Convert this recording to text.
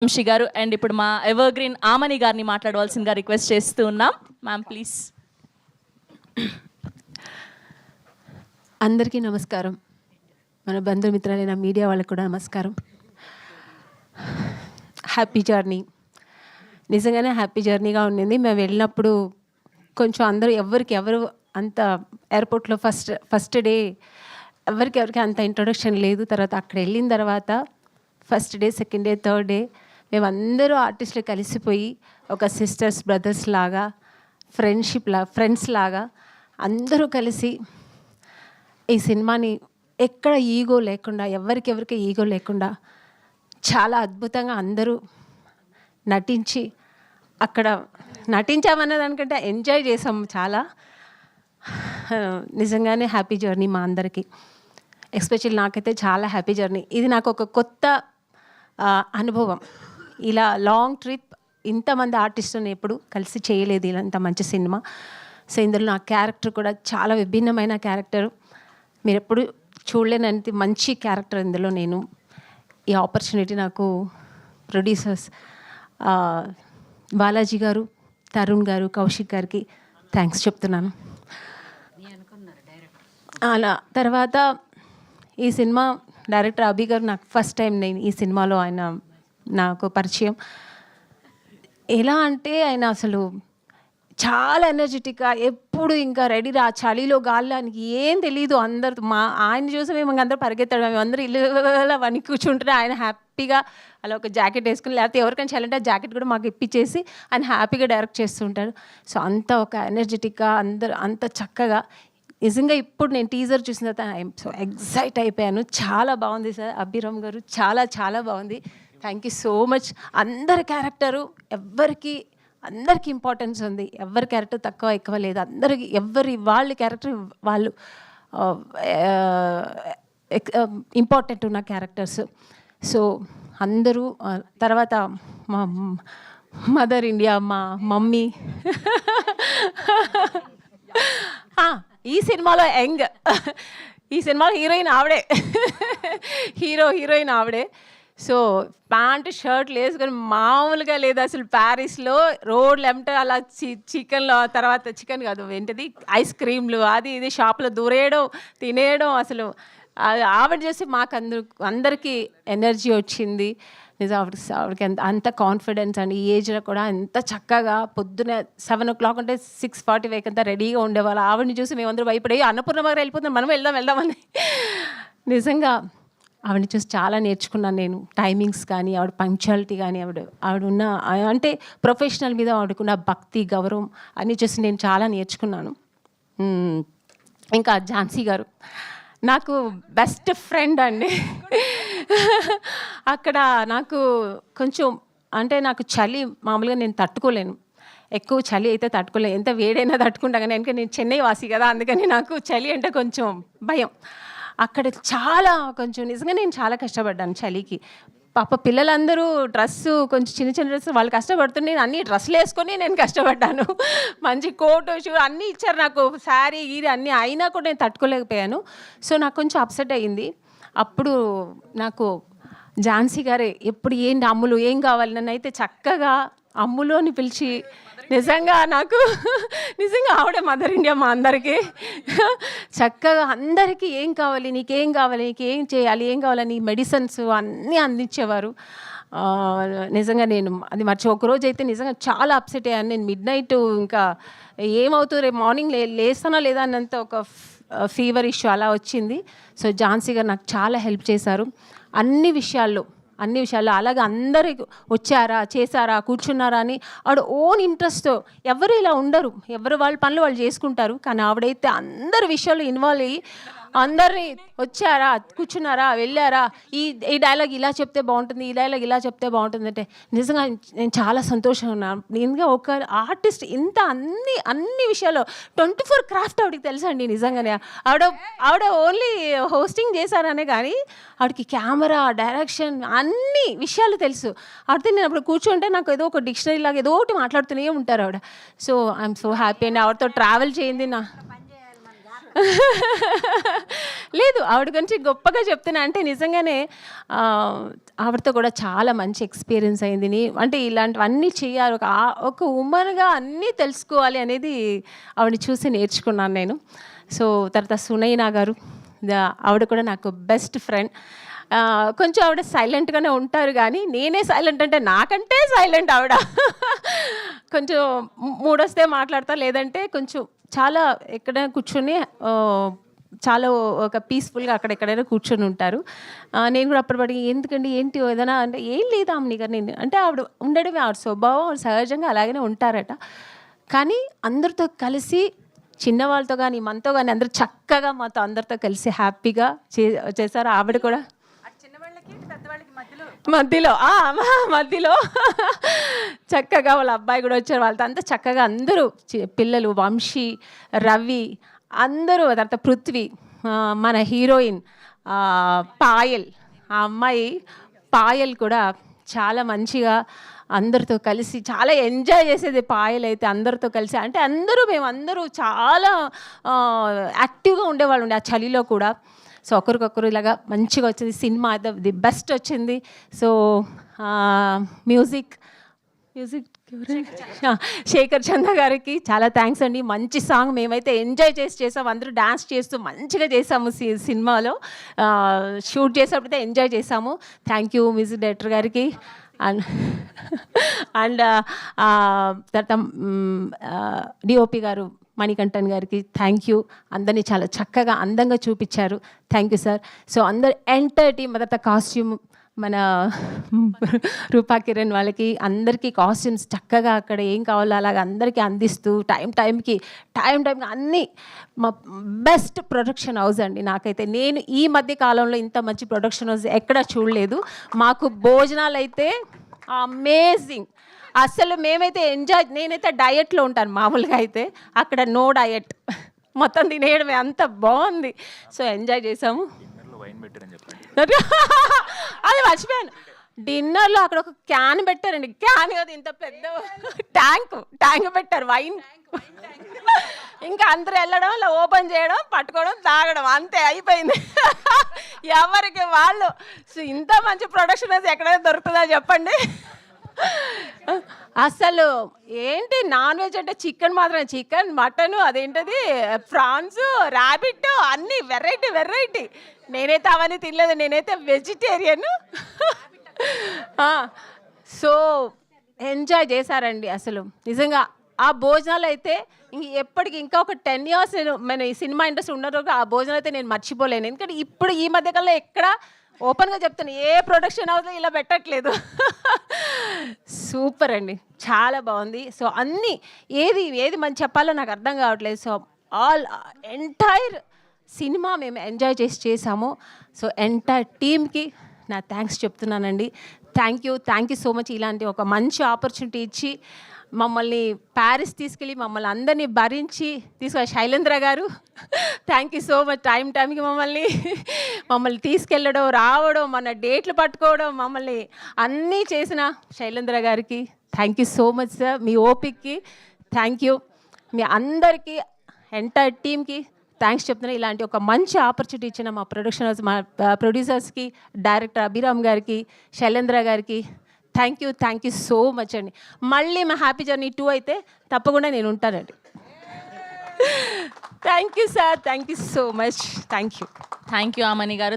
వంశీ గారు అండ్ ఇప్పుడు మా ఎవర్ గ్రీన్ ఆమని గారిని మాట్లాడవలసిందిగా రిక్వెస్ట్ చేస్తూ ఉన్నాం. Ma'am please. అందరికీ నమస్కారం. మన బంధుమిత్రులైన మీడియా వాళ్ళకు కూడా నమస్కారం. Happy journey. నిజంగానే హ్యాపీ జర్నీగా ఉండింది. మేము వెళ్ళినప్పుడు కొంచెం అందరూ ఎవరు అంత ఎయిర్పోర్ట్లో ఫస్ట్ డే ఎవరికి అంత ఇంట్రొడక్షన్ లేదు. తర్వాత అక్కడ వెళ్ళిన తర్వాత first day, second day, third day మేమందరూ ఆర్టిస్టులు కలిసిపోయి ఒక సిస్టర్స్, బ్రదర్స్ లాగా, ఫ్రెండ్స్ లాగా అందరూ కలిసి ఈ సినిమాని ఎక్కడ ఈగో లేకుండా, ఎవరికి ఈగో లేకుండా చాలా అద్భుతంగా అందరూ నటించి, అక్కడ నటించామన్న దానికంటే ఎంజాయ్ చేసాము చాలా. నిజంగానే హ్యాపీ జర్నీ మా అందరికీ. ఎస్పెషల్లీ నాకైతే చాలా హ్యాపీ జర్నీ. ఇది నాకు ఒక కొత్త అనుభవం. ఇలా లాంగ్ ట్రిప్ ఇంతమంది ఆర్టిస్టులను ఎప్పుడు కలిసి చేయలేదు ఇలాంత మంచి సినిమా. సో ఇందులో నా క్యారెక్టర్ కూడా చాలా విభిన్నమైన క్యారెక్టరు. మీరు ఎప్పుడు చూడలేనంత మంచి క్యారెక్టర్ ఇందులో నేను. ఈ ఆపర్చునిటీ నాకు ప్రొడ్యూసర్స్ బాలాజీ గారు, తరుణ్ గారు, కౌశిక్ గారికి థ్యాంక్స్ చెప్తున్నాను. అలా తర్వాత ఈ సినిమా డైరెక్టర్ అభి గారు నాకు ఫస్ట్ టైం నేను ఈ సినిమాలో ఆయన నాకు పరిచయం. ఎలా అంటే ఆయన అసలు చాలా ఎనర్జెటిక్గా ఎప్పుడు ఇంకా రెడీ చలిలో గాల్లో ఆయనకి ఏం తెలీదు. అందరు ఆయన చూసి మేము అందరూ పరిగెత్తాడు. మేము అందరూ ఇల్లు వణి కూర్చుంటే ఆయన హ్యాపీగా అలా ఒక జాకెట్ వేసుకుని, లేకపోతే ఎవరికైనా చేయాలంటే ఆ జాకెట్ కూడా మాకు ఇప్పించేసి ఆయన హ్యాపీగా డైరెక్ట్ చేస్తుంటాడు. సో అంత ఒక ఎనర్జెటిక్గా అందరూ అంత చక్కగా. నిజంగా ఇప్పుడు నేను టీజర్ చూసిన తర్వాత ఐఎమ్ సో ఎగ్జైట్ అయిపోయాను. చాలా బాగుంది సార్ అభిరామ్ గారు, చాలా చాలా బాగుంది. Thank you so much. అందరి క్యారెక్టరు అందరికీ ఇంపార్టెన్స్ ఉంది. ఎవరి క్యారెక్టర్ తక్కువ ఎక్కువ లేదు. అందరికి వాళ్ళ క్యారెక్టర్ వాళ్ళు ఇంపార్టెంట్ ఉన్న క్యారెక్టర్స్. సో అందరూ తర్వాత మా మదర్ ఇండియా, మా మమ్మీ ఈ సినిమాలో ఈ సినిమాలో హీరోయిన్ ఆవిడే, హీరోయిన్ ఆవిడే. సో ప్యాంటు షర్ట్లు వేసుకొని మామూలుగా లేదు అసలు. ప్యారిస్లో రోడ్లు ఎంట అలా చికెన్లో, తర్వాత చికెన్ కాదు ఏంటిది ఐస్ క్రీమ్లు అది ఇది షాప్లో దూరేయడం, తినేయడం. అసలు ఆవిడ చేసి మాకు అందరికీ ఎనర్జీ వచ్చింది. నిజం ఆవిడకి అంత కాన్ఫిడెన్స్ అండి. ఈ ఏజ్లో కూడా ఎంత చక్కగా పొద్దున 7 o'clock అంటే 6:45 అంతా రెడీగా ఉండేవాళ్ళు. ఆవిడని చూసి మేమందరూ భయపడి అన్నపూర్ణ దగ్గర వెళ్ళిపోతున్నాం, మనం వెళ్దామని. నిజంగా ఆవిడని చూసి చాలా నేర్చుకున్నాను నేను. టైమింగ్స్ కానీ, ఆవిడ పంక్చువాలిటీ కానీ, ఆవిడ అంటే ప్రొఫెషనల్ మీద ఆవిడకున్న భక్తి, గౌరవం అన్నీ చూసి నేను చాలా నేర్చుకున్నాను. ఇంకా ఝాన్సీ గారు నాకు బెస్ట్ ఫ్రెండ్ అండి. అక్కడ నాకు కొంచెం అంటే నాకు చలి మామూలుగా నేను తట్టుకోలేను. ఎక్కువ చలి అయితే తట్టుకోలేను. ఎంత వేడైనా తట్టుకుంటా కానీ, ఎందుకంటే నేను చెన్నై వాసి కదా, అందుకని నాకు చలి అంటే కొంచెం భయం. అక్కడ చాలా కొంచెం నిజంగా నేను చాలా కష్టపడ్డాను చలికి. పాప పిల్లలందరూ డ్రెస్సు కొంచెం చిన్న డ్రెస్సు వాళ్ళు కష్టపడుతుంటే నేను అన్ని డ్రెస్సులు వేసుకొని నేను కష్టపడ్డాను. మంచి కోటు, షూ అన్నీ ఇచ్చారు నాకు, శారీ గీరి అన్నీ. అయినా కూడా నేను తట్టుకోలేకపోయాను. సో నాకు కొంచెం అప్సెట్ అయ్యింది. అప్పుడు నాకు ఝాన్సీ గారే ఎప్పుడు ఏంటి అమ్ములు ఏం కావాలి నన్ను అయితే చక్కగా అమ్ములు అని పిలిచి, నిజంగా ఆవిడే మదర్ ఇండియా మా అందరికీ. చక్కగా అందరికీ ఏం కావాలి, నీకేం కావాలి, నీకేం చేయాలి, ఏం కావాలని మెడిసిన్స్ అన్నీ అందించేవారు. నిజంగా నేను అది ఒకరోజు అయితే నిజంగా చాలా అప్సెట్ అయ్యాను. నేను మిడ్నైట్ ఇంకా ఏమవుతుంది రేపు మార్నింగ్ లేస్తానా లేదా అన్నంత ఒక ఫీవర్ ఇష్యూ అలా వచ్చింది. సో ఝాన్సీ గారు నాకు చాలా హెల్ప్ చేశారు అన్ని విషయాల్లో. అలాగే అందరికి వచ్చారా, చేశారా, కూర్చున్నారా అని ఆవిడ ఓన్ ఇంట్రెస్ట్తో. ఎవరు ఇలా ఉండరు, ఎవరు వాళ్ళ పనులు వాళ్ళు చేసుకుంటారు. కానీ ఆవిడైతే అందరి విషయాల్లో ఇన్వాల్వ్ అయ్యి అందరినీ వచ్చారా, కూర్చున్నారా, వెళ్ళారా, ఈ డైలాగ్ ఇలా చెప్తే బాగుంటుంది, ఈ డైలాగ్ ఇలా చెప్తే బాగుంటుంది అంటే నిజంగా నేను చాలా సంతోషంగా ఉన్నాను. నేనుగా ఒక ఆర్టిస్ట్ ఇంత అన్ని విషయాల్లో 24 క్రాఫ్ట్ ఆవిడకి తెలుసండి. నిజంగానే ఆవిడ ఓన్లీ హోస్టింగ్ చేశారనే కానీ ఆవిడకి కెమెరా, డైరెక్షన్ అన్ని విషయాలు తెలుసు. ఆవిడతో నేను అప్పుడు కూర్చుంటే నాకు ఏదో ఒక డిక్షనరీ లాగా ఏదో ఒకటి మాట్లాడుతూనే ఉంటారు ఆవిడ. సో ఐఎమ్ సో హ్యాపీ అండి. ఆవిడతో ట్రావెల్ చేయింది లేదు ఆవిడ గురించి గొప్పగా చెప్తున్నా అంటే నిజంగానే ఆవిడతో కూడా చాలా మంచి ఎక్స్పీరియన్స్ అయింది. అంటే ఇలాంటివన్నీ చేయాలి, ఒక ఉమెన్గా అన్నీ తెలుసుకోవాలి అనేది ఆవిడని చూసి నేర్చుకున్నాను నేను. సో తర్వాత సునైనా గారు, ఆవిడ కూడా నాకు బెస్ట్ ఫ్రెండ్. కొంచెం ఆవిడ సైలెంట్గానే ఉంటారు, కానీ నేనే సైలెంట్ అంటే నాకంటే సైలెంట్ ఆవిడ. కొంచెం మూడొస్తే మాట్లాడతా, లేదంటే కొంచెం చాలా ఎక్కడైనా కూర్చొని చాలా ఒక పీస్ఫుల్గా అక్కడెక్కడైనా కూర్చొని ఉంటారు. నేను కూడా అప్పటిపడి ఎందుకండి ఏంటి ఏదైనా అంటే ఏం లేదా అమ్మని గారు నేను అంటే ఆవిడ ఉండడమే, ఆవిడ స్వభావం ఆవిడ సహజంగా అలాగనే ఉంటారట. కానీ అందరితో కలిసి చిన్నవాళ్ళతో కానీ మనతో కానీ అందరూ చక్కగా మాతో అందరితో కలిసి హ్యాపీగా చేశారు. ఆవిడ కూడా మధ్యలో చక్కగా వాళ్ళ అబ్బాయి కూడా వచ్చారు. వాళ్ళతో అంతా చక్కగా అందరూ పిల్లలు వంశీ, రవి అందరూ, తర్వాత పృథ్వీ, మన హీరోయిన్ పాయల్, ఆ అమ్మాయి పాయల్ కూడా చాలా మంచిగా అందరితో కలిసి చాలా ఎంజాయ్ చేసేది పాయల్ అయితే అందరితో కలిసి. అంటే మేమందరూ చాలా యాక్టివ్గా ఉండేవాళ్ళు ఉండే ఆ చలిలో కూడా. సో ఒకరికొకరు ఇలాగా మంచిగా వచ్చింది సినిమా, ది బెస్ట్ వచ్చింది. సో మ్యూజిక్ శేఖర్ చంద్ర గారికి చాలా థ్యాంక్స్ అండి. మంచి సాంగ్ మేమైతే ఎంజాయ్ చేసాం, అందరూ డాన్స్ చేస్తూ మంచిగా చేసాము. సినిమాలో షూట్ చేసేప్పుడైతే ఎంజాయ్ చేసాము. థ్యాంక్ యూ మ్యూజిక్ డైరెక్టర్ గారికి. అండ్ తర్వాత డిఓపి గారు మణికంఠన్ గారికి థ్యాంక్ యూ. అందరినీ చాలా చక్కగా అందంగా చూపించారు. Thank you sir. సో అందరు ఎంటైర్ టీమ్, తర్వాత కాస్ట్యూమ్ మన రూపా కిరణ్ వాళ్ళకి అందరికీ కాస్ట్యూమ్స్ చక్కగా అక్కడ ఏం కావాలో అలాగ అందరికీ అందిస్తూ టైంకి అన్నీ మా బెస్ట్ ప్రొడక్షన్ హౌస్ అండి. నాకైతే నేను ఈ మధ్య కాలంలో ఇంత మంచి ప్రొడక్షన్ హౌస్ ఎక్కడా చూడలేదు. మాకు భోజనాలు అయితే అమేజింగ్. అసలు మేమైతే నేనైతే డయట్లో ఉంటాను మామూలుగా, అయితే అక్కడ నో డయట్, మొత్తం తినేయడమే, అంత బాగుంది. సో ఎంజాయ్ చేసాము. అది మర్చిపోయాను, డిన్నర్లో అక్కడ ఒక క్యాన్ పెట్టారండి. క్యాన్ కదా, ఇంత పెద్ద ట్యాంక్ పెట్టారు, వైన్. ఇంకా అందరూ వెళ్ళడం, అలా ఓపెన్ చేయడం, పట్టుకోవడం, తాగడం, అంతే అయిపోయింది. ఎవరికి వాళ్ళు. సో ఇంత మంచి ప్రొడక్షన్ అయితే ఎక్కడైనా దొరుకుతుందా చెప్పండి. అసలు ఏంటి నాన్ వెజ్ అంటే చికెన్ మాత్రమే, చికెన్, మటన్, అదేంటది ప్రాన్స్, ర్యాబిట్, అన్నీ వెరైటీ. నేనైతే అవన్నీ తినలేదు, నేనైతే వెజిటేరియన్. సో ఎంజాయ్ చేశారండి అసలు నిజంగా. ఆ భోజనాలు అయితే ఎప్పటికి ఇంకా ఒక 10 years మన ఈ సినిమా ఇండస్ట్రీ ఉన్న ఆ భోజనాలు అయితే నేను మర్చిపోలేను. ఎందుకంటే ఇప్పుడు ఈ మధ్యకాలంలో ఎక్కడ ఓపెన్గా చెప్తాను, ఏ ప్రొడక్షన్ హౌస్లో ఇలా పెట్టట్లేదు. సూపర్ అండి, చాలా బాగుంది. సో అన్నీ ఏది మంచి చెప్పాలో నాకు అర్థం కావట్లేదు. సో ఎంటైర్ సినిమా మేము ఎంజాయ్ చేసాము. సో ఎంటైర్ టీమ్కి నా థ్యాంక్స్ చెప్తున్నానండి. Thank you so much. ఇలాంటి ఒక మంచి ఆపర్చునిటీ ఇచ్చి మమ్మల్ని ప్యారిస్ తీసుకెళ్ళి మమ్మల్ని అందరినీ భరించి శైలేంద్ర గారు థ్యాంక్ యూ సో మచ్. టైంకి మమ్మల్ని తీసుకెళ్ళడం, రావడం, మన డేట్లు పట్టుకోవడం, మమ్మల్ని అన్నీ చేసిన శైలేంద్ర గారికి thank you so much sir. మీ ఓపిక్కి థ్యాంక్ యూ. మీ అందరికీ ఎంటైర్ టీమ్కి థ్యాంక్స్ చెప్తున్నా. ఇలాంటి ఒక మంచి ఆపర్చునిటీ ఇచ్చిన మా ప్రొడక్షన్ హౌస్, మా ప్రొడ్యూసర్స్కి, డైరెక్టర్ అభిరామ్ గారికి, శైలేంద్ర గారికి థ్యాంక్ యూ సో మచ్ అండి. మళ్ళీ మా హ్యాపీ జర్నీ 2 అయితే తప్పకుండా నేను ఉంటానండి. Thank you sir, thank you so much. Thank you Amani గారు.